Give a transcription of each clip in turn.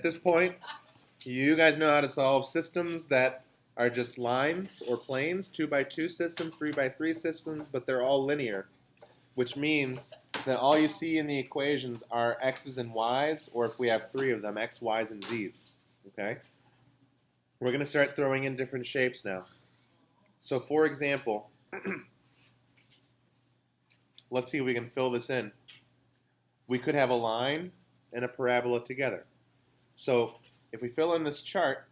this point, you guys know how to solve systems that are just lines or planes, 2x2 systems, 3x3 systems, but they're all linear, which means that all you see in the equations are x's and y's, or if we have three of them, x, y's, and z's. Okay? We're going to start throwing in different shapes now. So for example, let's see if we can fill this in. We could have a line and a parabola together. So if we fill in this chart,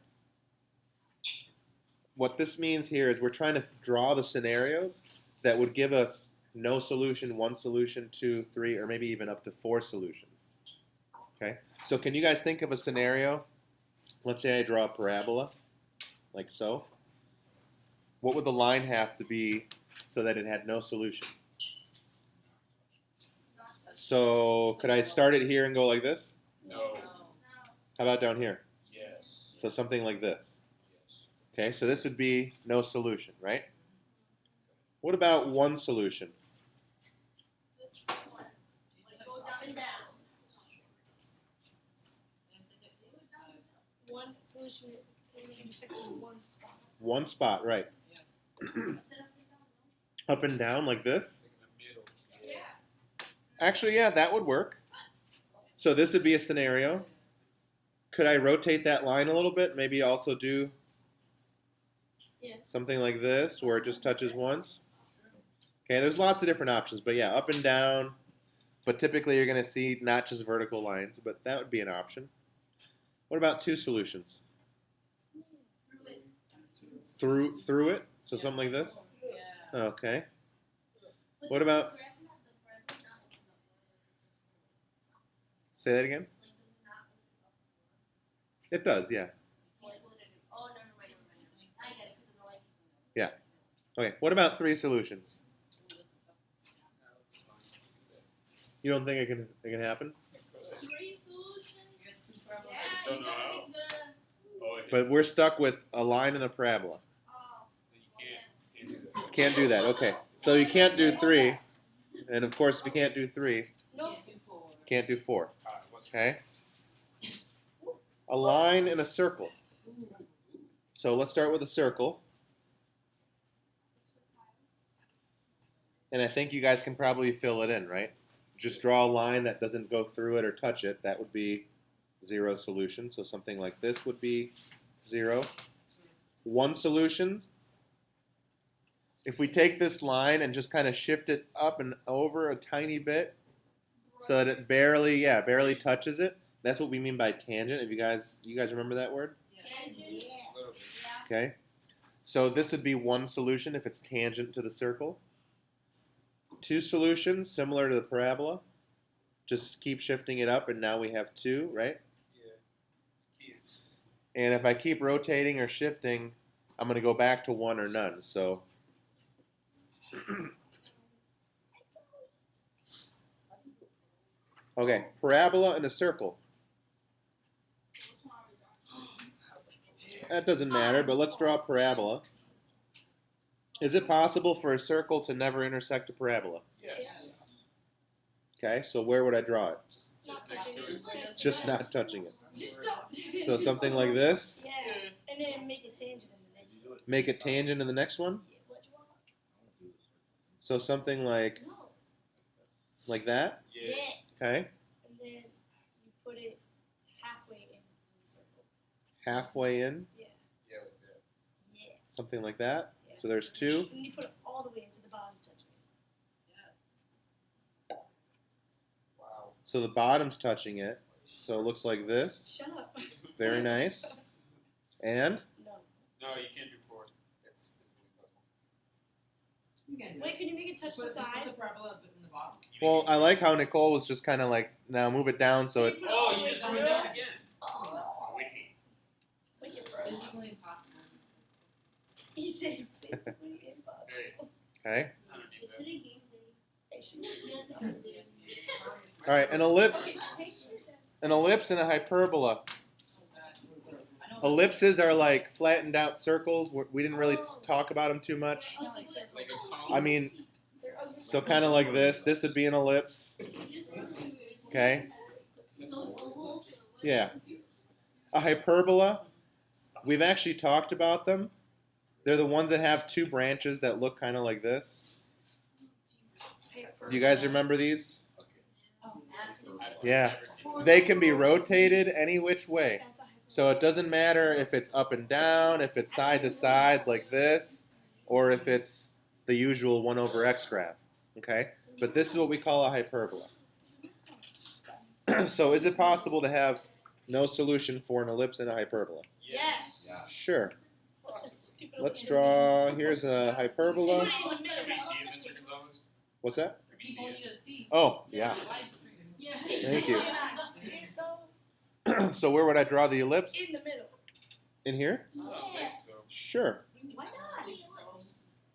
what this means here is we're trying to draw the scenarios that would give us no solution, one solution, 2, 3, or maybe even up to 4 solutions. Okay? So can you guys think of a scenario? Let's say I draw a parabola, like so. What would the line have to be so that it had no solution? So could I start it here and go like this? No. How about down here? Yes. So something like this. Yes. Okay, so this would be no solution, right? What about one solution? One solution intersects in one spot. One spot, right. Up and down like this? Actually, yeah, that would work. So this would be a scenario. Could I rotate that line a little bit? Maybe also do something like this where it just touches once? Okay, there's lots of different options, but yeah, up and down. But typically you're going to see not just vertical lines, but that would be an option. What about two solutions? Through it? So something like this? Okay. What about... Say that again? It does, yeah. Yeah. Okay, what about 3 solutions? You don't think it can happen? 3 solutions? Don't know how. But we're stuck with a line and a parabola. You can't do that. Just can't do that. Okay. So you can't do 3. And of course, if you can't do 3, can't do 4. Okay? A line and a circle. So let's start with a circle. And I think you guys can probably fill it in, right? Just draw a line that doesn't go through it or touch it. That would be 0 solution. So something like this would be 0. One solution. If we take this line and just kind of shift it up and over a tiny bit so that it barely touches it, that's what we mean by tangent. If you guys remember that word? Tangent? Okay. So this would be one solution if it's tangent to the circle. 2 solutions, similar to the parabola. Just keep shifting it up, and now we have 2, right? Yeah. And if I keep rotating or shifting, I'm going to go back to 1 or none. So okay, parabola and a circle. That doesn't matter, but let's draw a parabola. Is it possible for a circle to never intersect a parabola? Yes. Okay, so where would I draw it? Just next to it. Just not touching it. Just stop. So something like this. Yeah, and then make a tangent in the next one. Make a tangent in the next one. Which one? So something like No. that. Yeah. Okay. And then you put it halfway in the circle. Halfway in. Yeah. Yeah, like that. Yeah. Something like that. Yeah. So there's 2. And you put it all the way into the bottom touching it. Wow. So the bottom's touching it. So it looks like this. Shut up. Very nice. And No. No, you can't do 4. That's physically impossible. You can do Wait, it. can you make it touch the Put side? the parabola in the bottom. well, I like how Nicole was just kind of like, now move it down so it. You put it all Oh, the you way just through put it down again. Oh. Wait. Wicked, bro. Physically impossible. He said physically impossible. Hey. Okay. I don't need that. All right. An ellipse. Okay, take your test. An ellipse and a hyperbola. I know. Ellipses are like flattened out circles. We didn't really talk about them too much. Like a cone. I mean, They're ugly. so kind of like this. This would be an ellipse. Okay. Yeah. A hyperbola, we've actually talked about them. They're the ones that have two branches that look kind of like this. Do you guys remember these? Yeah. They can be rotated any which way. So it doesn't matter if it's up and down, if it's side to side like this, or if it's the usual 1 over x graph. Okay? But this is what we call a hyperbola. So is it possible to have no solution for an ellipse and a hyperbola? Yes. Sure. What a stupid Let's little draw, here's a hyperbola. Have you seen Mr. Gonzalez? What's that? Have you seen it? Oh, yeah. Thank you. So where would I draw the ellipse? In the middle. In here? I don't think so. Sure. Why not?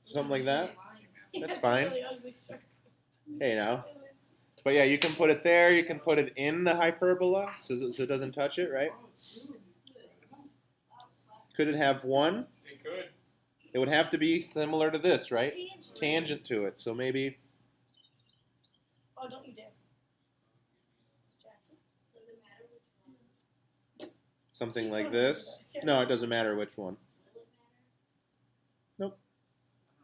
Something like that? That's That's fine. Really ugly circle. Hey now. But yeah, you can put it there, you can put it in the hyperbola, so it doesn't touch it, right? Could it have one? It could. It would have to be similar to this, right? Tangent to it, so maybe Oh, don't you dare. Jackson. Does it matter which one? something like this. No, it doesn't matter which one. Nope.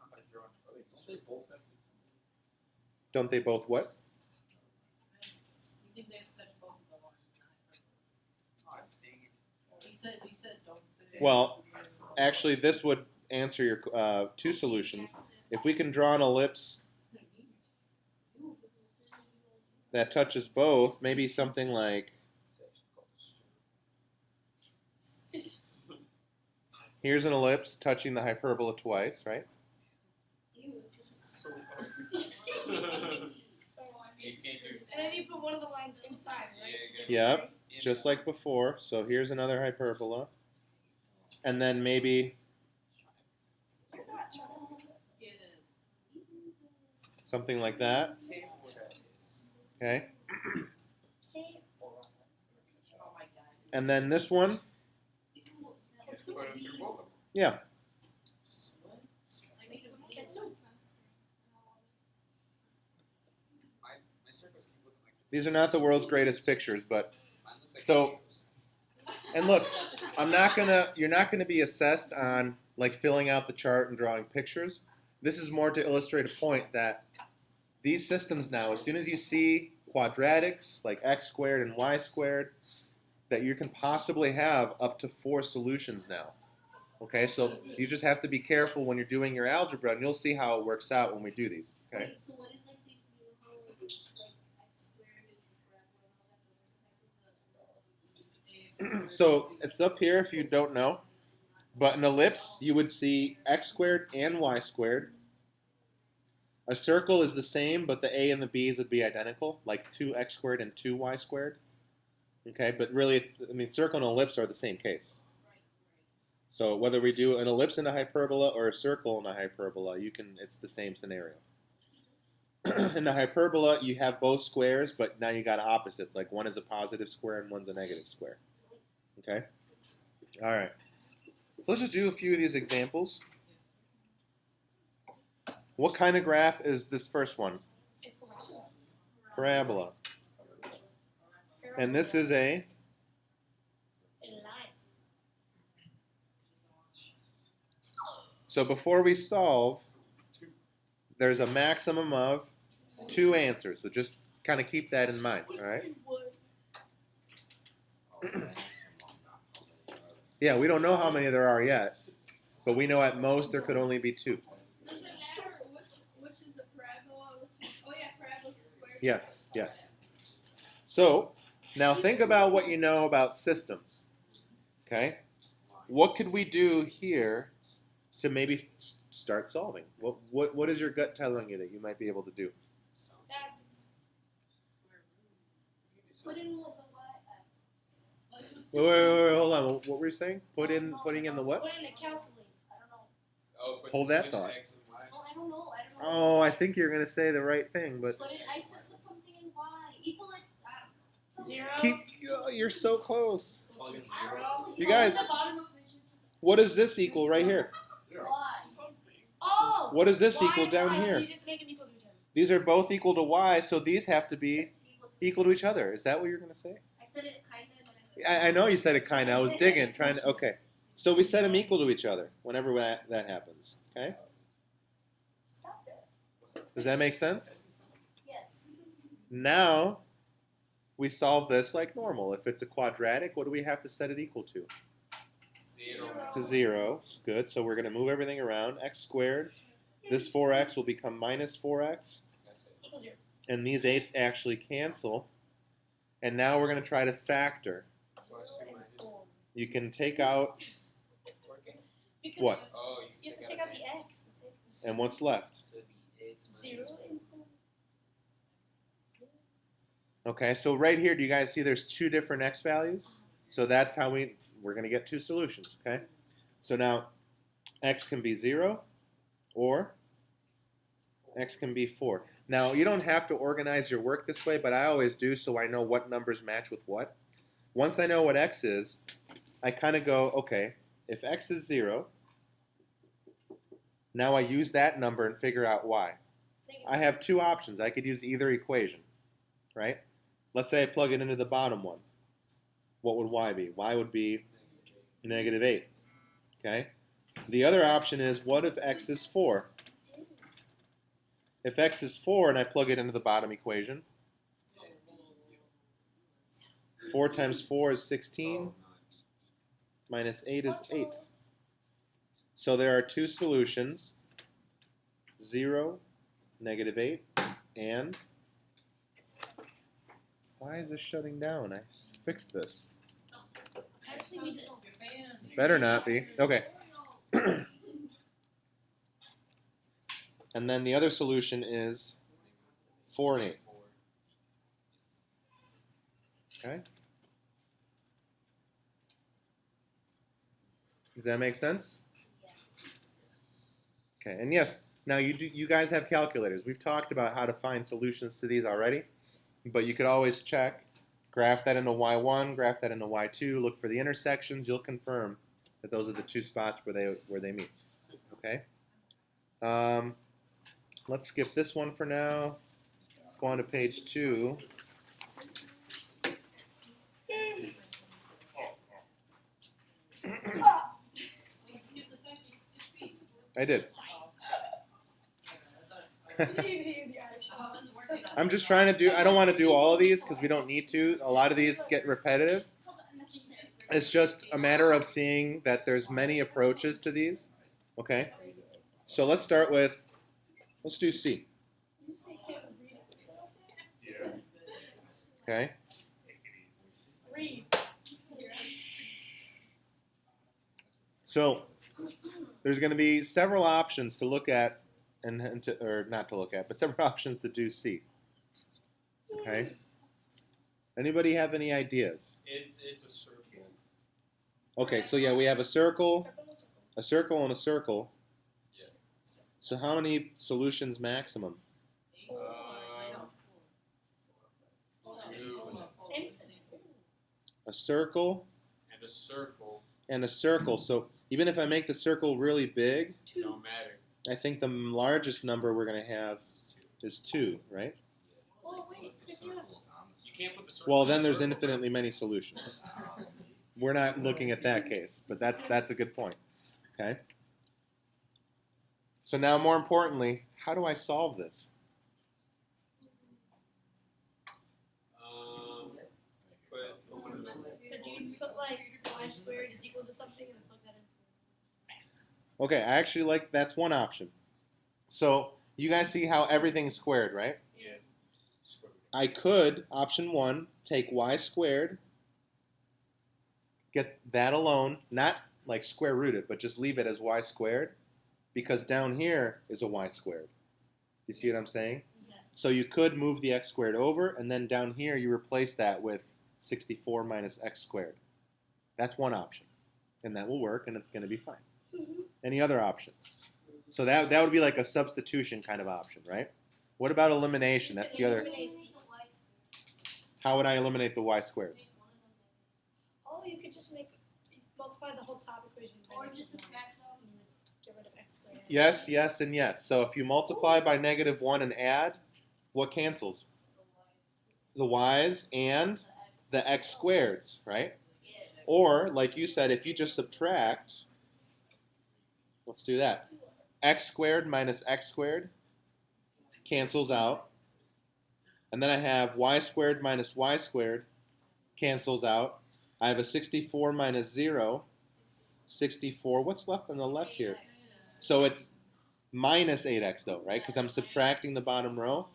I don't know if I draw. Don't they both what? You think they touch both of the lines? Oh, dang it. You said don't. Well, actually, this would answer your two solutions. If we can draw an ellipse that touches both, maybe something like here's an ellipse touching the hyperbola twice, right? So ugly. You can't do. And then you put one of the lines inside, right? Yep, just like before. So here's another hyperbola. And then maybe You're not trying to do that. something like that. Okay. Okay. Oh my god. And then this one, Just put them through both of them. yeah. I made a get two. My circles keep looking like These are not the world's greatest pictures, but mine looks like So- potatoes. and look, you're not gonna be assessed on like filling out the chart and drawing pictures. This is more to illustrate a point that these systems now, as soon as you see quadratics like x squared and y squared, that you can possibly have up to 4 solutions now. Okay, so you just have to be careful when you're doing your algebra, and you'll see how it works out when we do these. Okay. Wait, so what is like the whole like x squared is parabola and all that? So it's up here if you don't know, but an ellipse you would see x squared and y squared. A circle is the same, but the a and the b's would be identical, like 2x squared and 2y squared. Okay, but really, circle and ellipse are the same case. So whether we do an ellipse in a hyperbola or a circle in a hyperbola, it's the same scenario. In a hyperbola, you have both squares, but now you got opposites. Like one is a positive square and one's a negative square. Okay? All right. So let's just do a few of these examples. What kind of graph is this first one? A parabola. Parabola. And this is a A line. so before we solve, there's a maximum of 2 answers. So just kind of keep that in mind, all right? Yeah, we don't know how many there are yet, but we know at most there could only be 2. Does it matter which is a parabola? Oh yeah, parabola's a square. Yes, yes. So now think about what you know about systems. Okay? What could we do here to maybe start solving? What is your gut telling you that you might be able to do? Put in what the Wait, hold on. What were you saying? Putting in the what? Put in the calculator. I don't know. Oh, but Hold you that switch thought. X and Y. Oh, I don't know. I don't know. Oh, I think you're gonna say the right thing, but Put it. I said put something in y equal it. Zero. you're so close. Plug in I zero. don't know. You guys- The bottom of which is What does this equal right here? y. Oh. What does this Y equal and down Y, so here? you just make them equal to each other. These are both equal to y, so these have to be equal to each other. Is that what you're gonna say? I said it kinda, and then I said I know you said it kind of. I was digging, trying to. Okay. So we set them equal to each other whenever that happens. Okay? Stop it. Does that make sense? Yes. Now we solve this like normal. If it's a quadratic, what do we have to set it equal to? 0. To 0. Good. So we're going to move everything around. X squared. This 4x will become minus 4x. That's it. Equals 0. And these 8's actually cancel. And now we're going to try to factor. Plus 2 minus. You can take out, Working? Because What? Oh, you have to take out the x. and what's left? So it'd be 8 0 minus and 4. Okay, so right here, do you guys see there's two different x values? So that's how we're going to get two solutions, okay? So now, x can be 0, or x can be 4. Now, you don't have to organize your work this way, but I always do so I know what numbers match with what. Once I know what x is, I kind of go, okay, if x is 0, now I use that number and figure out y. I have two options. I could use either equation, right? Let's say I plug it into the bottom one. What would y be? Y would be negative 8, okay? The other option is, what if x is 4? If x is 4 and I plug it into the bottom equation, 4 times 4 is 16, minus 8 is 8. So there are two solutions, 0, negative 8, and... Why is this shutting down? I fixed this. Actually, we did. Better not be. Okay. And then the other solution is 4 and 8. Okay? Does that make sense? Okay, and yes, now you guys have calculators. We've talked about how to find solutions to these already, but you could always check, graph that into y1, graph that into y2, look for the intersections. You'll confirm that those are the two spots where they meet. Okay? Let's skip this one for now. Let's go on to page 2. I did. I'm just trying to do, I don't want to do all of these because we don't need to. A lot of these get repetitive. It's just a matter of seeing that there's many approaches to these. Okay? So let's start with, let's do C. Okay? Read. So there's going to be several options to look at, or not to look at, but several options to do C. Okay? Anybody have any ideas? It's a circle. Okay, so yeah, we have a circle, a circle, and a circle. Yeah. So how many solutions maximum? A circle And a circle and a circle. So even if I make the circle really big, don't matter. I think the largest number we're going to have It's 2. is 2, right? Oh, wait. If you have You can't put the circle. Well, in then a there's circle, infinitely many solutions. We're not looking at that case, but that's a good point. Okay? So now, more importantly, how do I solve this? Put could you put like y squared is equal to something and plug that in? Okay, I actually like, that's one option. So you guys see how everything's squared, right? yeah. Square root. I could, option 1, take y squared, get that alone, not like square root it, but just leave it as y squared, because down here is a y squared. You see what I'm saying? Yes. So you could move the x squared over, and then down here you replace that with 64 minus x squared. That's one option, and that will work, and it's going to be fine. Any other options? So that would be like a substitution kind of option, right? What about elimination? That's the other. How would I eliminate the y squareds? Oh, you could just multiply the whole top equation. by Or negative just one, subtract them. and you would get rid of x squared. Yes, yes, and yes. So if you multiply by -1 and add, what cancels? The y's and the x squareds, right? Or, like you said, if you just subtract, let's do that. X squared minus x squared cancels out. And then I have y squared minus y squared cancels out. I have a 64 minus 0. 64. What's left on the left here? So it's minus 8x though, right? Because I'm subtracting the bottom row.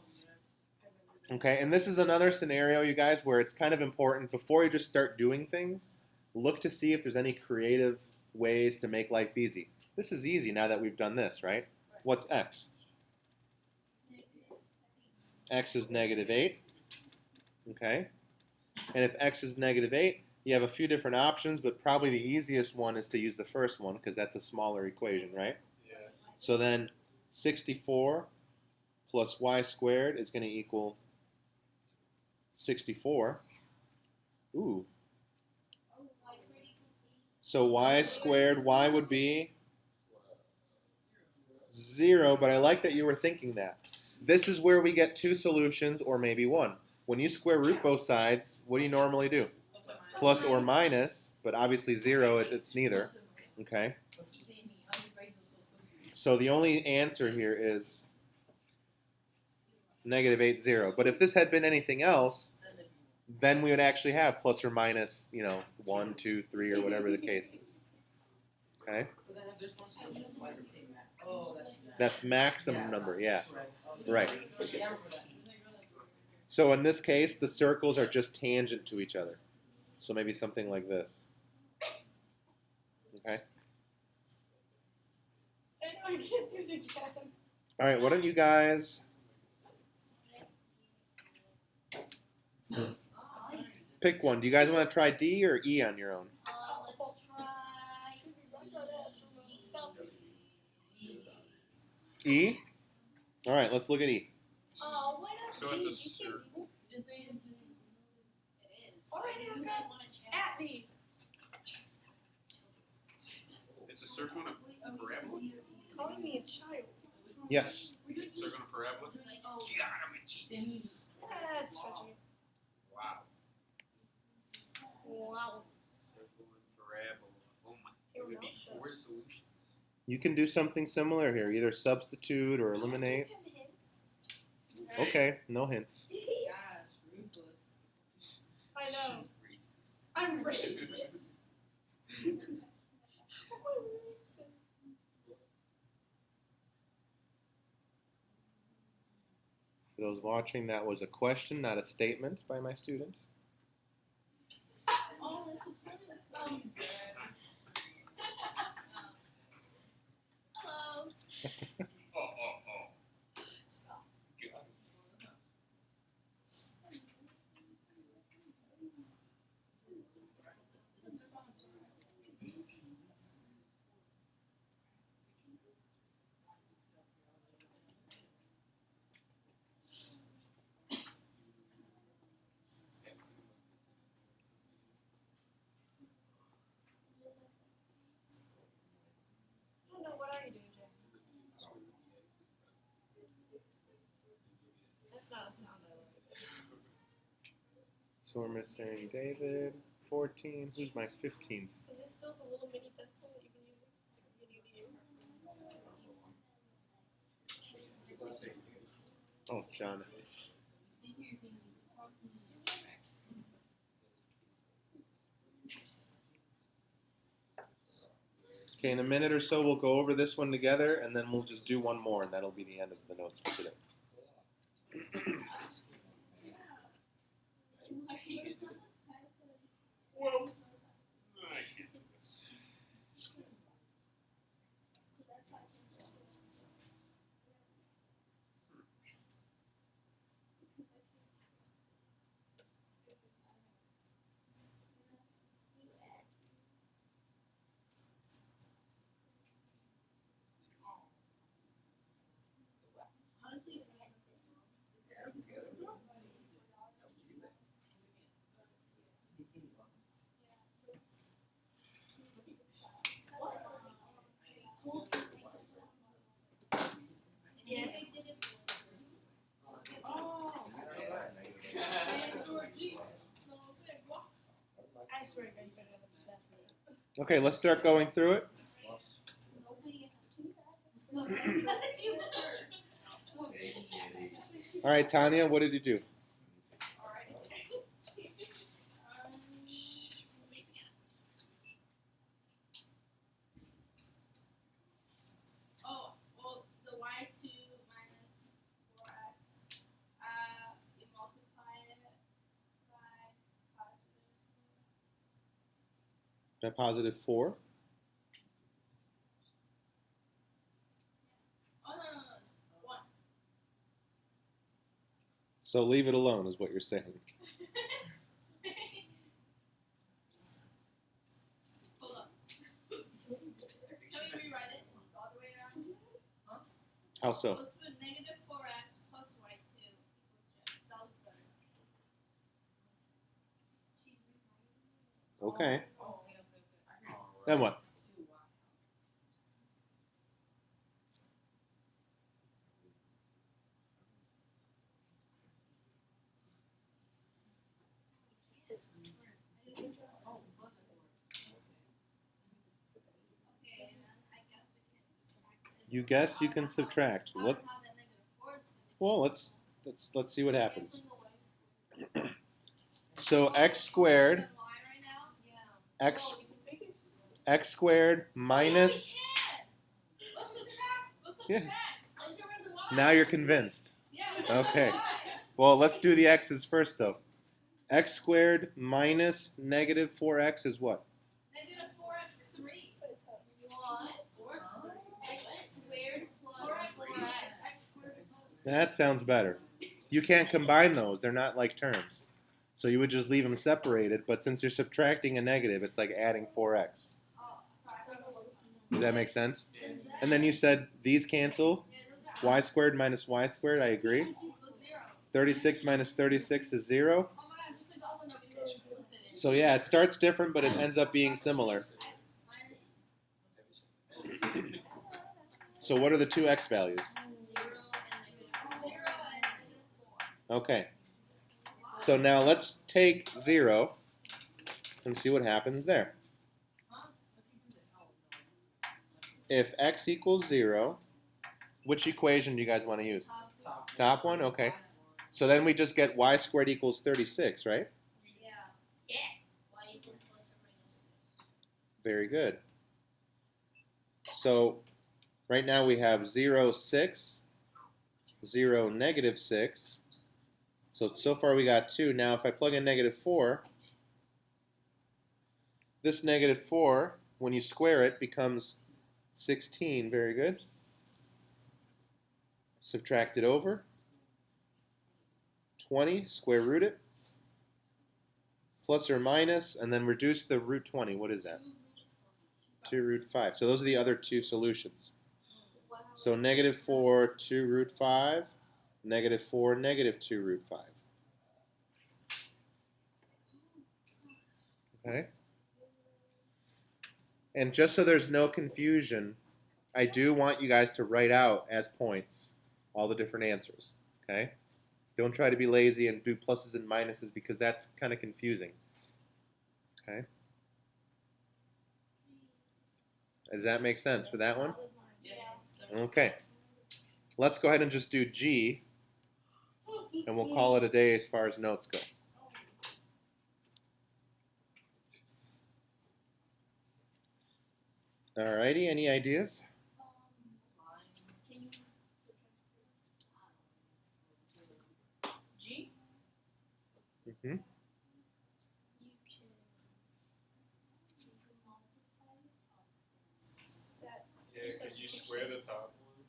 Okay, and this is another scenario, you guys, where it's kind of important before you just start doing things, look to see if there's any creative ways to make life easy. This is easy now that we've done this, right? What's x? X is negative 8. Okay, and if x is negative 8, you have a few different options, but probably the easiest one is to use the first one because that's a smaller equation, right? Yeah. So then 64 plus y squared is going to equal 64. Ooh. So y squared, y would be 0, but I like that you were thinking that. This is where we get two solutions or maybe one. When you square root both sides, what do you normally do? Plus or minus, but obviously 0, it's neither. Okay? So the only answer here is negative 8, 0. But if this had been anything else, then we would actually have plus or minus, 1, 2, 3, or whatever the case is. Okay? So then if there's one solution, why does it say max? Oh, That's maximum number, yeah. Right. Yeah. So in this case, the circles are just tangent to each other. So maybe something like this. Okay? I can't do it again. All right, why don't you guys pick one? Do you guys want to try D or E on your own? Let's try. E? All right, let's look at E. Oh, why not? So it's a circle. It is. Alright, You here, guys want to check? at me. It's a circle and a parabola? Calling me a child. Yes. It's a circle and a parabola? Oh, Genius. That's stretching. Wow. Wow. Circle and parabola. Oh my. Here It we would go. be 4 solutions. You can do something similar here, either substitute or eliminate. Give him hints. Okay, no hints. gosh, ruthless. I know. Racist. I'm racist. I'm racist. For those watching, that was a question, not a statement by my student. Oh, that's what's funny. Hello. Oh. Stop. God. I don't know. What are you doing, Jackson? That's not a sound I like. So we're missing David, 14. Who's my 15th? Is this still the little mini pencil that you've been using since the beginning of the year? Oh, John. Okay, in a minute or so, we'll go over this one together, and then we'll just do one more, and that'll be the end of the notes for today. I can't do this. Yes. Oh. I swear to God, you better have Okay, let's start going through it. All right, Tanya, what did you do? Oh, well, the y2 minus 4x, you multiply it by positive. By positive 4. Oh, no, 1. So leave it alone is what you're saying. Hold up. Can we rewrite it all the way around? How so? Let's put negative 4x plus y2 equals 0. That looks better. Okay. Oh, Then what? You guess you can subtract. What? Well, let's see what happens. So x squared, x squared minus. Let's subtract. Yeah. Let's get rid of the y. Now you're convinced. Yeah, let's get rid of the Okay. y. Well, let's do the x's first though. X squared minus negative 4x is what? Negative 4x 3. What? X squared plus 4x. That sounds better. You can't combine those. They're not like terms. So you would just leave them separated, but since you're subtracting a negative, it's like adding 4x. Oh, sorry, I thought it was. Does that make sense? And then you said these cancel. Y squared minus y squared, I agree. Equals 0. 36 minus 36 is 0. Oh my god, just like the other one because you flipped it. So yeah, it starts different, but it ends up being similar. X minus So what are the two x values? 0 and negative 4. Okay. So now let's take 0 and see what happens there. If x equals 0, which equation do you guys want to use? Top one? Okay. So then we just get y squared equals 36, right? Yeah. Y equals plus or minus. Very good. So right now we have 0, 6, 0, negative 6. So far we got 2. Now if I plug in negative 4, this negative 4, when you square it, becomes 16. Very good. Subtract it over. 20, square root it. Plus or minus, and then reduce the root 20. What is that? 2 root 5. So those are the other two solutions. So negative 4, 2 root 5. Negative 4, negative 2 root 5. Okay? And just so there's no confusion, I do want you guys to write out as points all the different answers. Okay? Don't try to be lazy and do pluses and minuses because that's kind of confusing. Okay? Does that make sense for that one? Okay. Let's go ahead and just do G, and we'll call it a day as far as notes go. Alrighty, any ideas? Can you G? Mm-hmm. you can multiply that Yeah, could you square the top one?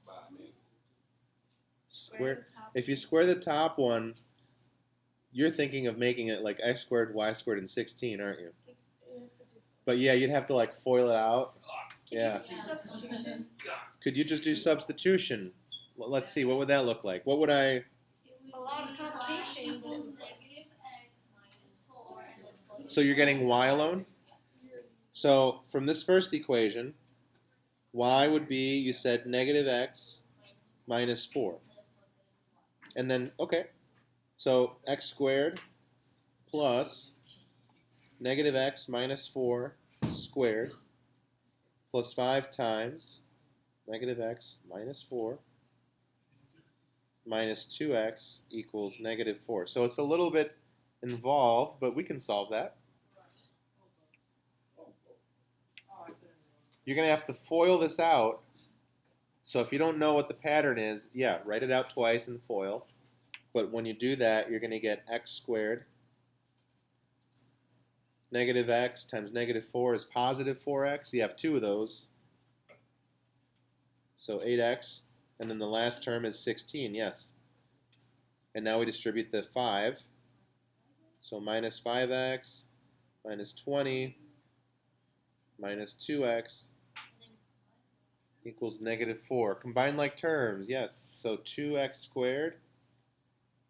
Wow, man. Square. the top. If you square the top one, you're thinking of making it like x squared, y squared, and 16, aren't you? But yeah, you'd have to like FOIL it out. Can Yeah. you just do substitution? Could you just do substitution? Well, let's see, what would that look like? What would I... A lot of complication, but Equals negative x minus 4 and then plug So you're getting y alone? So from this first equation, y would be, you said, negative x minus 4. And then, okay, so x squared plus negative x minus 4 squared plus 5 times negative x minus 4 minus 2x equals negative 4. So it's a little bit involved, but we can solve that. You're going to have to FOIL this out. So if you don't know what the pattern is, yeah, write it out twice and FOIL. But when you do that, you're going to get x squared. Negative x times negative 4 is positive 4x. You have two of those. So 8x. And then the last term is 16, yes. And now we distribute the 5. So minus 5x minus 20 minus 2x equals negative 4. Combine like terms, yes. So 2x squared.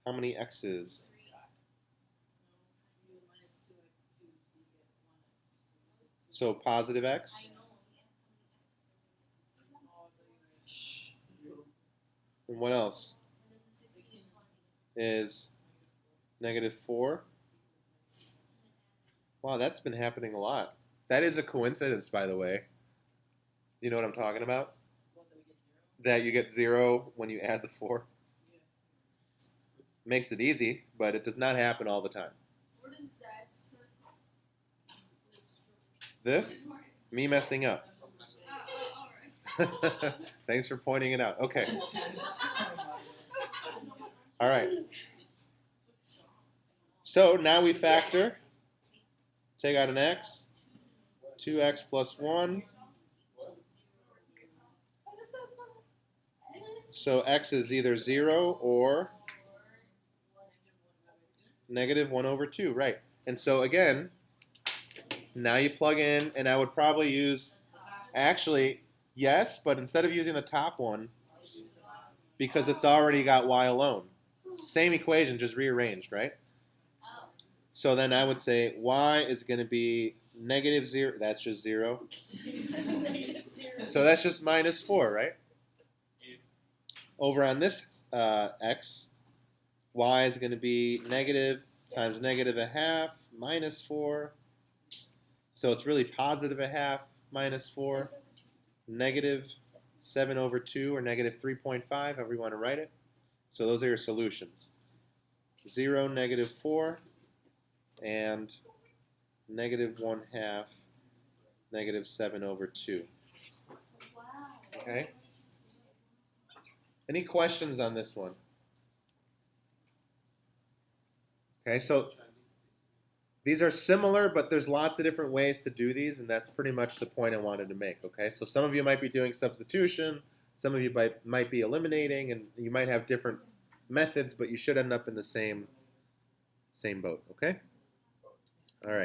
How many x's? So positive x. And what else? Is negative 4. Wow, that's been happening a lot. That is a coincidence, by the way. You know what I'm talking about? That you get 0 when you add the 4. Makes it easy, but it does not happen all the time. What is that circle? This? Me messing up. Alright. Thanks for pointing it out. Okay. All right. So now we factor. Take out an x. 2x plus 1. So x is either 0 or negative 1 over 2. Right. And so again, now you plug in, and I would probably use, actually, yes, but instead of using the top one, because it's already got y alone. Same equation, just rearranged, right? So then I would say y is going to be negative 0. That's just 0. So that's just minus 4, right? Over on this x, y is going to be negative times negative a half minus 4. So it's really positive a half minus 4. Negative 7 over 2 or negative 3.5, however you want to write it. So those are your solutions. 0, negative 4, and negative 1/2, negative 7 over 2. Okay? Any questions on this one? Okay, so these are similar, but there's lots of different ways to do these, and that's pretty much the point I wanted to make. Okay, so some of you might be doing substitution, some of you might be eliminating, and you might have different methods, but you should end up in the same boat. Okay.